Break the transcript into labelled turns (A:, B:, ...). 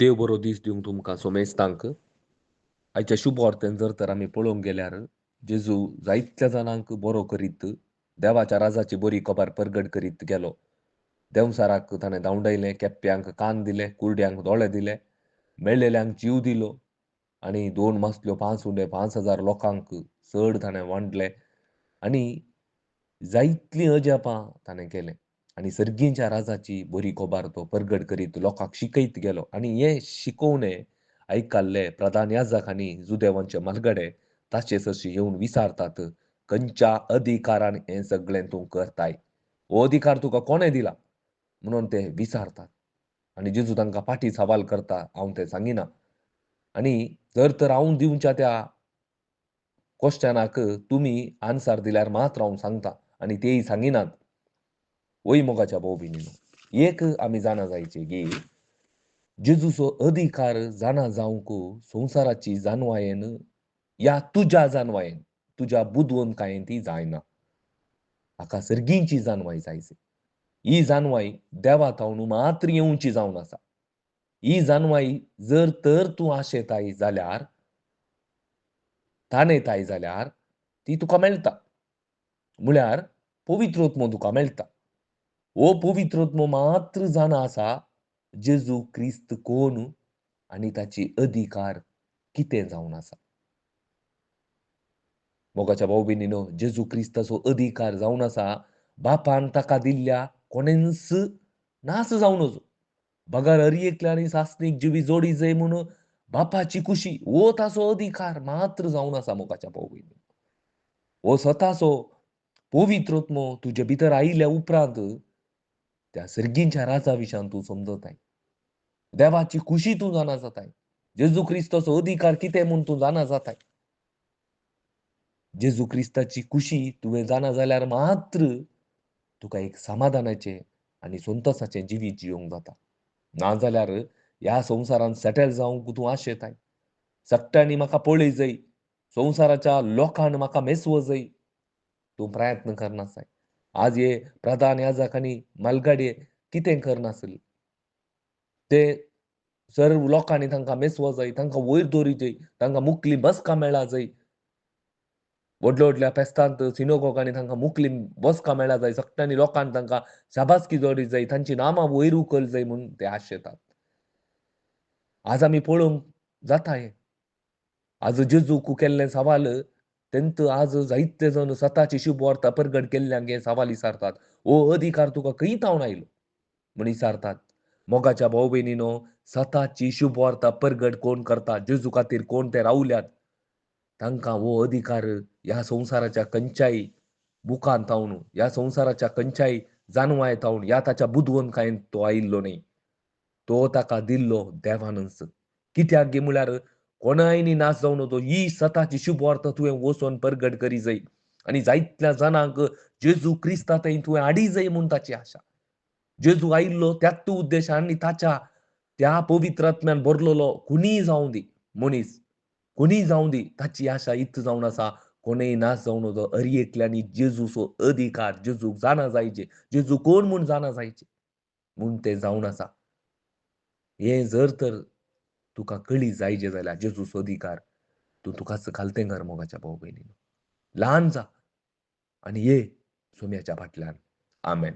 A: देव बरो दीस दिवंक तुमकां सोमेस्तांक. आयच्या शुभ वार्तेन जर तर आमी पळोवंक गेल्यार जेजू जायत्या जाणांक बरो करीत देवाच्या राजाची बरी खबर परगट करीत गेलो. देंवसाराक ताणें धांवडयलें, केप्प्यांक कान दिले, कुरड्यांक दोळे दिले, मेळ्ळेल्यांक जीव दिलो आनी 2 मसल्यो 5 उंडे 5,000 लोकांक चड ताणें वांटले आनी जायतलीं अजापां ताणें केलें आनी सर्गीच्या राजाची बरी खबर तो परगट करीत लोकांक शिकयत गेलो आनी हे शिकोवणे आयकल्ले प्रधान याजक आनी जुदेवांचे मनगडे ताचेच अशी येवन विचारतात, खंयच्या अधिकारान हें सगळें तूं करताय? हो अधिकार तुका कोणें दिला? म्हणून ते विचारतात. आनी जेजू तांकां फाटीं सवाल करता, हांव तें सांगिना. आनी जर तर हांव दिवच्या त्या क्वेश्चनाक तुमी आन्सर दिल्यार मात्र हांव सांगता आनी तेय सांगिनात. वय मोगाच्या भाव भयणीनो, एक आमी जाणा जायचे की जेजूचो अधिकार जाणा जावंक संवसाराची जानवायेन या तुज्या जानवायेन, तुज्या बुदवंतकायेन ती जायना. हाका सर्गीची जानवाय जाय. ही जानवाय देवा थावन मात्र येवची जावन आसा. ही जानवाय जर तर तूं आशेताय जाल्यार ताणेताय जाल्यार ती तुका मेळटा. म्हळ्यार पवित्रोत्मो तुका मेळटा. हो पवित्रोत्मो मात्र जाणा आसा जेजू क्रिस्त कोण आनी ताची अधिकार कितें जावन आसा. मोगाच्या भाव भयणीनो, जेजू क्रिस्ताचो अधिकार जावन आसा बापान ताका दिल्ल्या कोणेंच नास जावन वचो. बगार हरएकल्या आनी सासणीक जिवी जोडी जाय म्हूण बापाची खुशी हो ताचो अधिकार मात्र जावन आसा मोगाच्या भाव भयणीनो. हो स्वताचो पवित्रोत्मो तुजे भितर आयिल्ल्या उपरांत त्या सर्गीच्या राजा विशान तूं समजताय. देवाची खुशी तूं जाणा जाताय. जेजू क्रिस्ताचो अधिकार कितें म्हूण तूं जाणा जाताय. जेजू क्रिस्ताची खुशी तुवें जाणा जाल्यार मात्र तुका एक समाधानाचें आनी संतोसाचें जिवीत जियोंक जाता. नाजाल्यार ह्या संवसारान सेटल जावंक तूं आशेताय. सगळ्यांनी म्हाका पळय जाय, संवसाराच्या लोकान म्हाका मेसवो जाय, तूं प्रयत्न करनासाय. आज हे प्रधान याजक आनी मालगाडे कितें करनासले? ते सर्व लोकांनी तांकां मेसवो जाय, तांकां वयर दवरी जाय, तांकां मुखली बसका मेळा जाय. व्हडल्या व्हडल्या फेस्तांत सिनोगोगांनी तांकां मुखली बसका मेळा जाय. सगळ्यांनी लोकांक तांकां शाबासकी जोडी जाय, तांची नामां वयर उखल जाय म्हूण ते आशेतात. आज आमी पळोवंक जाता हें. आज जेजूक केल्ले सवाल तेंत आज जायते जण स्वताची शुभ वार्ता परगट केल्ल्यांक हे सवाल विचारतात. हो अधिकार तुका खंय थावन आयलो? म्हूण विचारतात. मोगाच्या भाव भयणीनो, स्वताची शुभ वार्ता परगट कोण करता, जेजू खातीर कोण ते रावल्यात, तांकां हो अधिकार ह्या संवसाराच्या खंयच्याय बुकान थावन, ह्या संवसाराच्या खंयच्याय जानवाय थावन, ह्या ताच्या बुदवंतकायेन तो आयिल्लो न्हय. तो ताका दिल्लो देवानच. कित्याक गे म्हळ्यार कोणायनी नाश जावन वचो. ही स्वताची शुभ वार्ता तुवें वचोन परगट करी जाय आनी जायतल्या जाणांक जेजू क्रिस्ता थंय तुवें हाडी जाय म्हूण ताची आशा. जेजू आयिल्लो त्याच उद्देशान आनी ताच्या त्या पवित्र आत्म्यान भरलेलो कुणीय जावं दी मनीस, कुणीय जावं दी, ताची आशा हीच जावन आसा कोणेय नाश जावन वचो. हर एकल्यांनी जेजूचो अधिकार जेजूक जाणा जायचे. जेजू कोण म्हूण जाणा जायचे म्हूण तें जावन आसा. हें जर तर तुका कळी जायजें जाल्यार जेजूचो अधिकार तूं तुकाच खालतें कर मोगाच्या भाव भयणीनो. ल्हान जा आनी ये सोम्याच्या फाटल्यान. आमेन.